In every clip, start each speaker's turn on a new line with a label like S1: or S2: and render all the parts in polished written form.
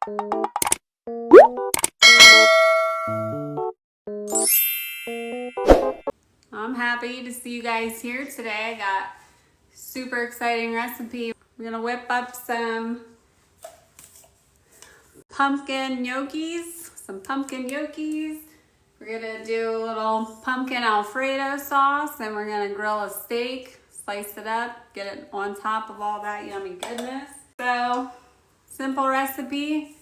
S1: I'm happy to see you guys here today. I got a super exciting recipe. We're gonna whip up some pumpkin gnocchis. We're gonna do a little pumpkin Alfredo sauce, and we're gonna grill a steak, slice it up, get it on top of all that yummy goodness. So, simple recipe.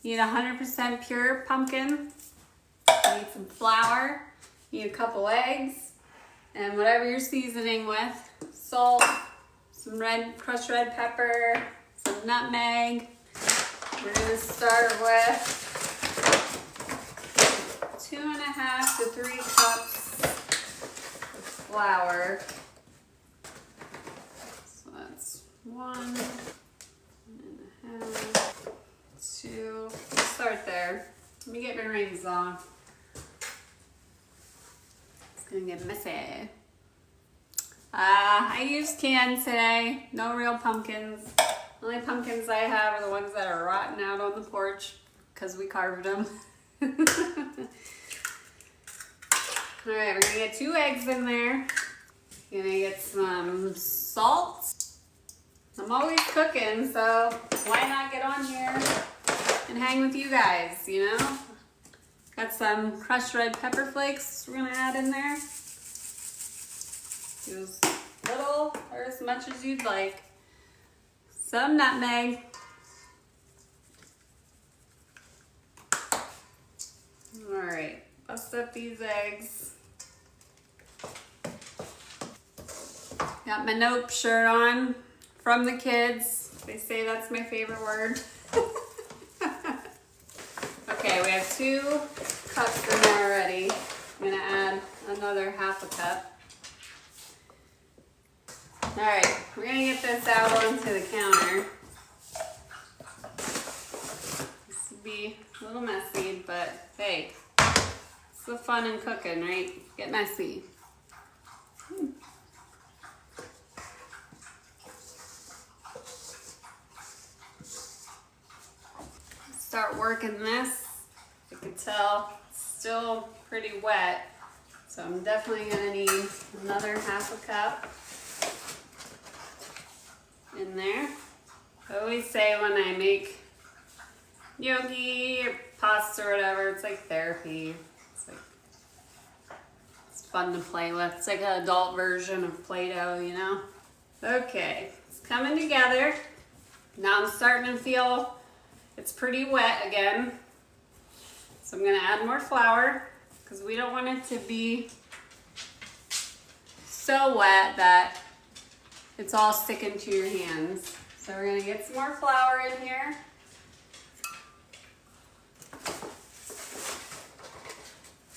S1: You need 100% pure pumpkin. You need some flour. You need a couple eggs, and whatever you're seasoning with, salt, some crushed red pepper, some nutmeg. We're gonna start with 2.5 to 3 cups of flour. So that's 1.5, 2. Start there. Let me get my rings on. Gonna get messy. I used canned today. No real pumpkins. The only pumpkins I have are the ones that are rotten out on the porch because we carved them. Alright, we're gonna get 2 eggs in there. Gonna get some salt. I'm always cooking, so why not get on here and hang with you guys, you know? Got some crushed red pepper flakes we're gonna add in there. Do as little or as much as you'd like. Some nutmeg. All right, bust up these eggs. Got my Nope shirt on from the kids. They say that's my favorite word. Okay, we have 2 cups in there already. I'm gonna add another 1/2 cup. All right, we're gonna get this out onto the counter. This will be a little messy, but hey, it's the fun in cooking, right? Get messy. Start working this. You can tell it's still pretty wet, so I'm definitely gonna need another 1/2 cup in there. I always say when I make gnocchi or pasta or whatever, it's like therapy. It's fun to play with. It's like an adult version of Play-Doh, you know? Okay, it's coming together. Now I'm starting to feel it's pretty wet again. So I'm gonna add more flour because we don't want it to be so wet that it's all sticking to your hands. So we're gonna get some more flour in here.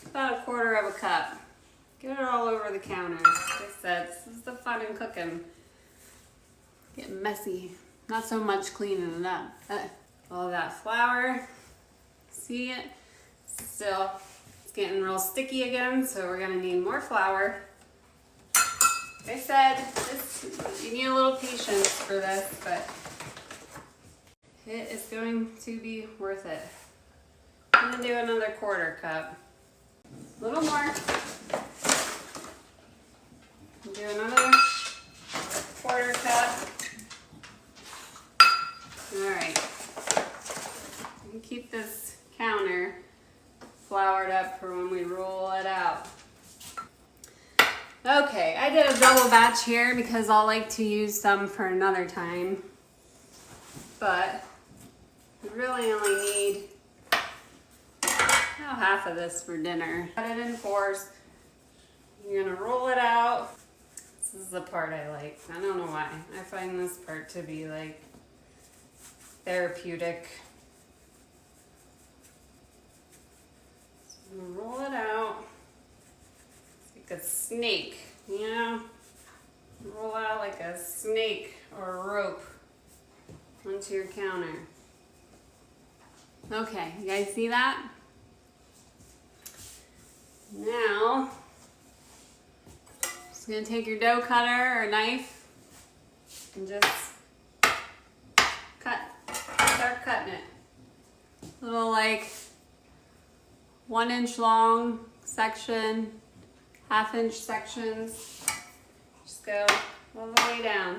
S1: About 1/4 cup. Get it all over the counter. Like I said, this is the fun in cooking. Getting messy. Not so much cleaning it up. All that flour. See it? Still, it's getting real sticky again, so we're gonna need more flour. Like I said, you need a little patience for this, but it is going to be worth it. I'm gonna do another 1/4 cup. A little more. Do another 1/4 cup. All right. You can keep this counter floured up for when we roll it out. Okay, I did a double batch here because I'll like to use some for another time. But we really only need about 1/2 of this for dinner. Cut it in 4s. You're gonna roll it out. This is the part I like. I don't know why. I find this part to be like therapeutic. So I'm gonna roll it out. Like a snake, you know? Roll out like a snake or a rope onto your counter. Okay, you guys see that? Now, just gonna take your dough cutter or knife and just start cutting it. like 1 inch long section, 1/2 inch sections. Just go all the way down.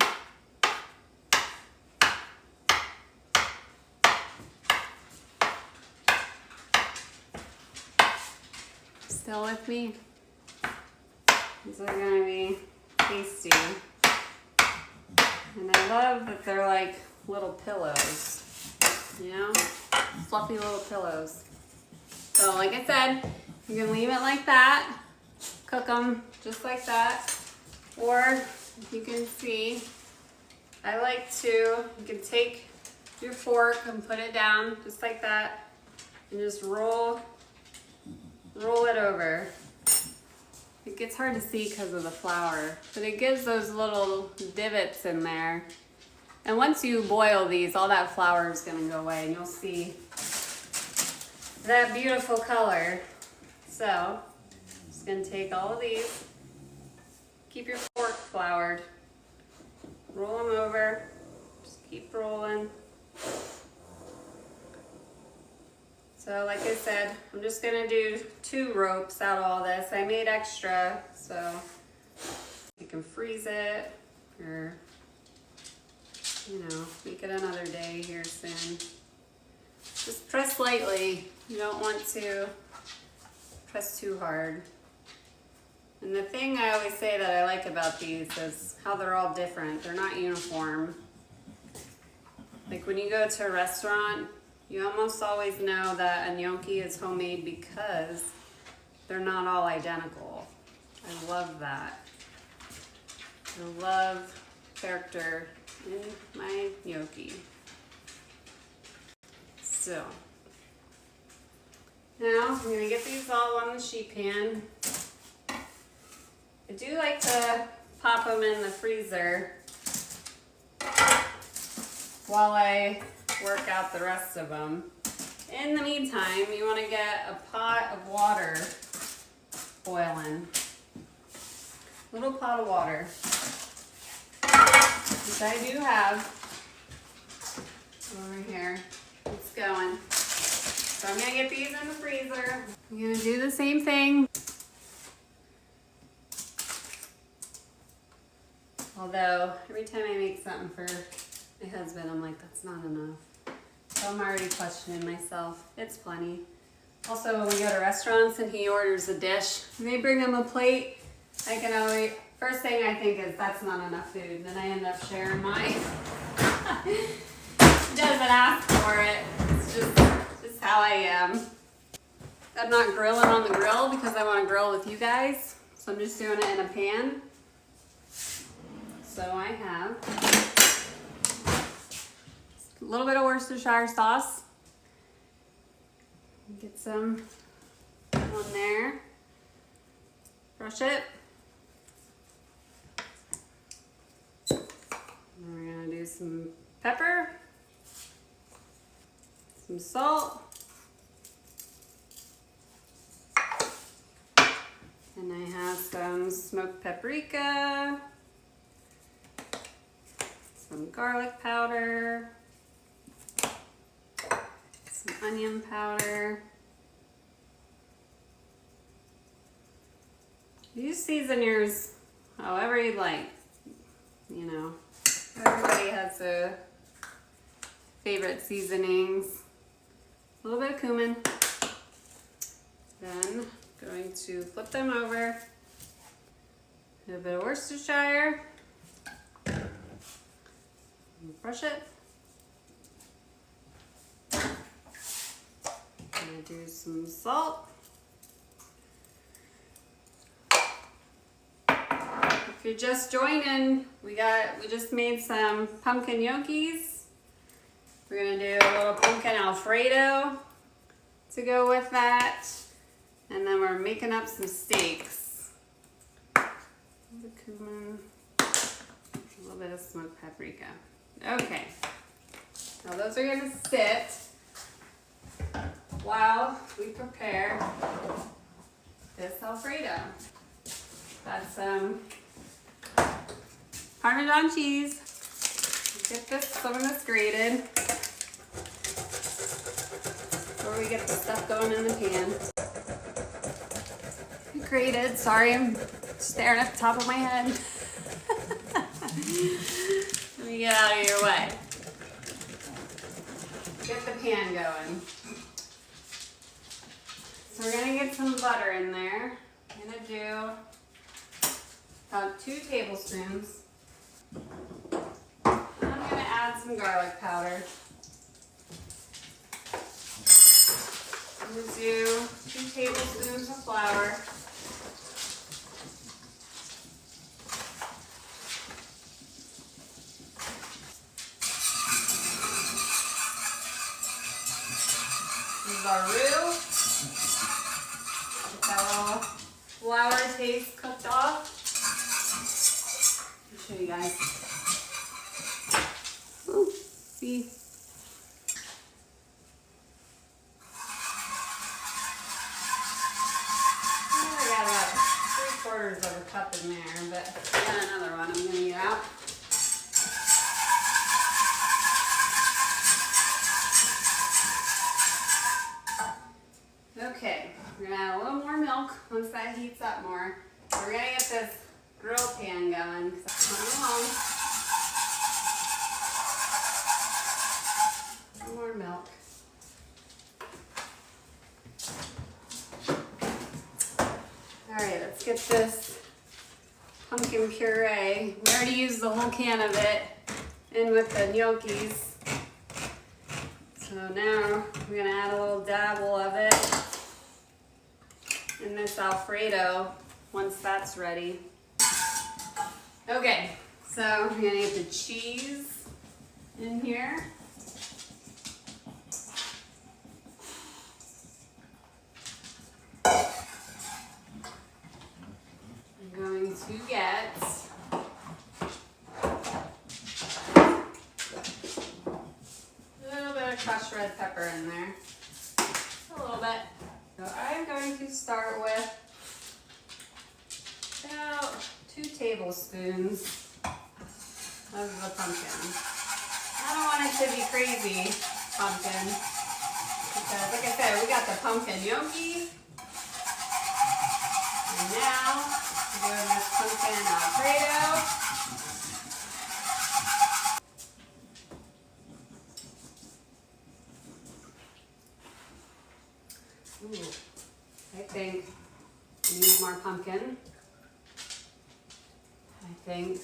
S1: Still with me? These are gonna be tasty. And I love that they're like little pillows, you know? Fluffy little pillows. So like I said, you can leave it like that, cook them just like that. Or if you can see, I like to, you can take your fork and put it down just like that and just roll it over. It gets hard to see because of the flour, but it gives those little divots in there. And once you boil these, all that flour is going to go away and you'll see that beautiful color. So, just going to take all of these, keep your fork floured, roll them over, just keep rolling. So like I said, I'm just gonna do 2 ropes out of all this. I made extra, so you can freeze it or, you know, make it another day here soon. Just press lightly. You don't want to press too hard. And the thing I always say that I like about these is how they're all different. They're not uniform. Like when you go to a restaurant, you almost always know that a gnocchi is homemade because they're not all identical. I love that. I love character in my gnocchi. So, now I'm gonna get these all on the sheet pan. I do like to pop them in the freezer while I work out the rest of them. In the meantime, you want to get a pot of water boiling. A little pot of water, which I do have over here. It's going. So I'm going to get these in the freezer. I'm going to do the same thing. Although, every time I make something for my husband, I'm like, that's not enough. So I'm already questioning myself. It's plenty. Also, when we go to restaurants and he orders a dish, and they bring him a plate, I can always, first thing I think is that's not enough food. And then I end up sharing mine. He doesn't ask for it. It's just how I am. I'm not grilling on the grill because I want to grill with you guys. So I'm just doing it in a pan. So I have a little bit of Worcestershire sauce. Get some on there. Brush it. And we're gonna do some pepper, some salt, and I have some smoked paprika, some garlic powder, some onion powder. You season yours however you like, you know. Everybody has a favorite seasonings. A little bit of cumin. Then going to flip them over. A bit of Worcestershire. Brush it. Gonna do some salt. If you're just joining, we just made some pumpkin gnocchis. We're gonna do a little pumpkin Alfredo to go with that. And then we're making up some steaks. The cumin, a little bit of smoked paprika. Okay, now those are gonna sit while we prepare this Alfredo. Got some Parmesan cheese. Get some of this grated. before we get the stuff going in the pan. Grated, sorry, I'm staring at the top of my head. Let me get out of your way. Get the pan going. So we're gonna get some butter in there. I'm gonna do about 2 tablespoons. I'm gonna add some garlic powder. I'm gonna do 2 tablespoons of flour. This is our roux. Get that little flour taste cooked off. Let me show you guys. Ooh, see. I got about 3/4 of a cup in there, but I got another one I'm gonna get out. Okay, we're gonna add a little more milk once that heats up more. We're gonna get this grill pan going because it's coming along. Some more milk. Alright, let's get this pumpkin puree. We already used the whole can of it in with the gnocchis. So now we're gonna add a little dabble of it in this Alfredo once that's ready. Okay, so we're gonna get the cheese in here. I'm going to get a little bit of crushed red pepper in there. A little bit. So I'm going to start with about 2 tablespoons of the pumpkin. I don't want it to be crazy pumpkin because, like I said, we got the pumpkin gnocchi. And now we're doing this pumpkin Alfredo. Ooh, I think we need more pumpkin. I think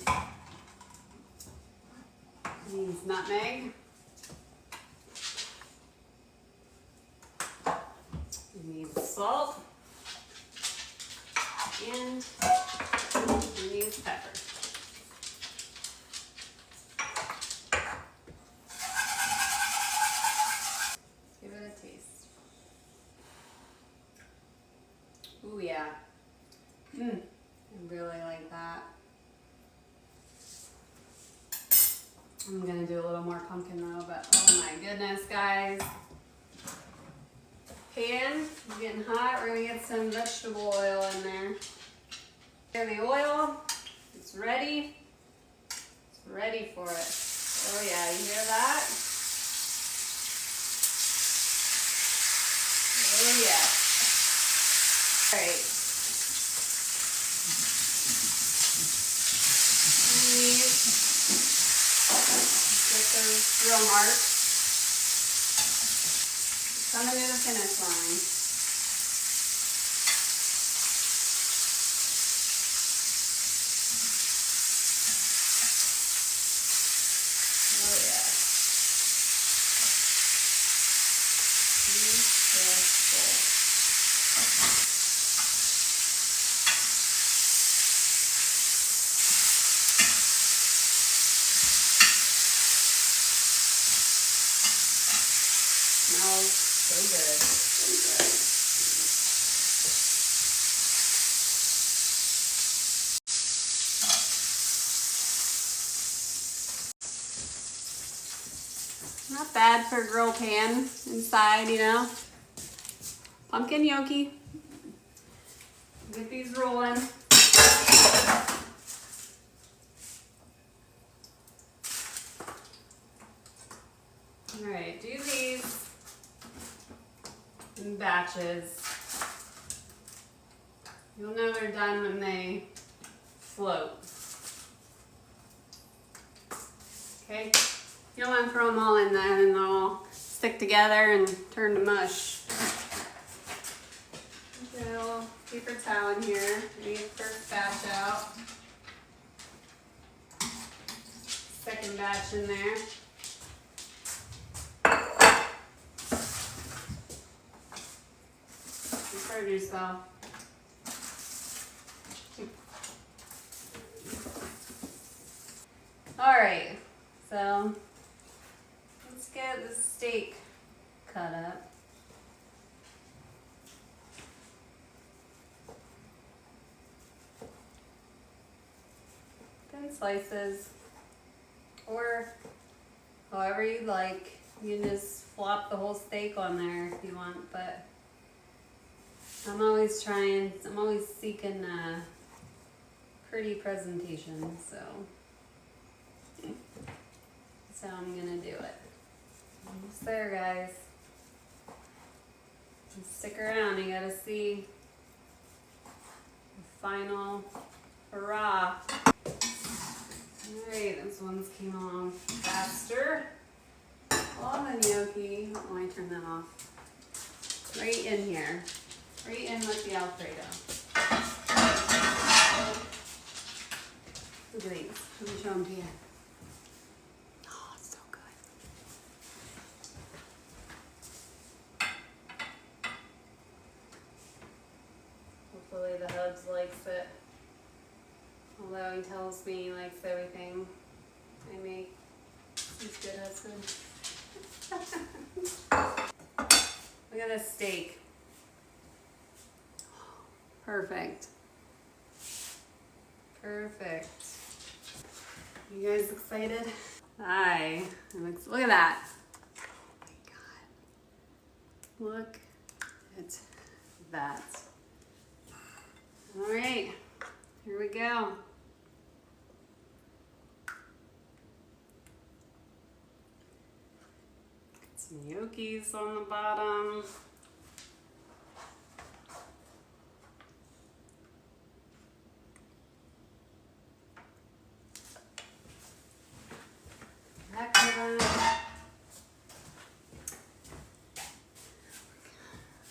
S1: it needs nutmeg. It needs salt. And it needs pepper. Give it a taste. Ooh, yeah. I really like that. I'm gonna do a little more pumpkin though, but oh my goodness, guys. Pan is getting hot. We're gonna get some vegetable oil in there. There, the oil. It's ready. It's ready for it. Oh yeah, you hear that? Oh yeah. All right. Get those drill marks. Coming to the finish line. Oh yeah. Beautiful. Smells so good. So good. Not bad for a grill pan inside, you know. Pumpkin gnocchi. Get these rolling. All right, do these batches. You'll know they're done when they float. Okay? You don't want to throw them all in there and they'll all stick together and turn to mush. Get a little paper towel in here. Get the first batch out. Second batch in there. Serve yourself. Alright, so let's get the steak cut up. Thin slices, or however you like. You can just flop the whole steak on there if you want, but I'm always seeking a pretty presentation, so that's how I'm gonna do it. Almost there, guys. Just stick around, you gotta see the final hurrah. Alright, those ones came along faster. All the gnocchi, let me turn that off. Right in here. Right in with the Alfredo. Look at these. Let me show them to you. Oh, it's so good. Hopefully the hubs likes it. Although he tells me he likes everything I make. He's a good husband. Look at this steak. Perfect. Perfect. You guys excited? Hi. Look at that. Oh my God. Look at that. All right. Here we go. Some gnocchis on the bottom.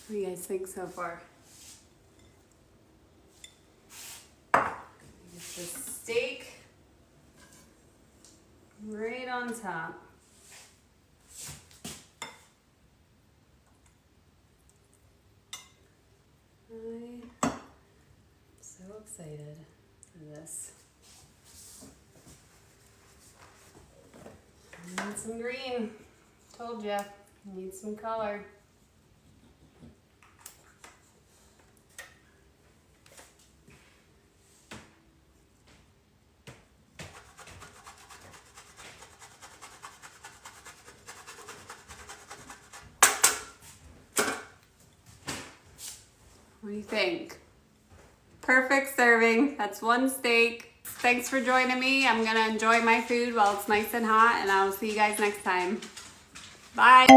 S1: What do you guys think so far? Get the steak right on top. I'm so excited for this. I need some green. Told ya, need some color. What do you think? Perfect serving. That's one steak. Thanks for joining me. I'm gonna enjoy my food while it's nice and hot, and I will see you guys next time. Bye.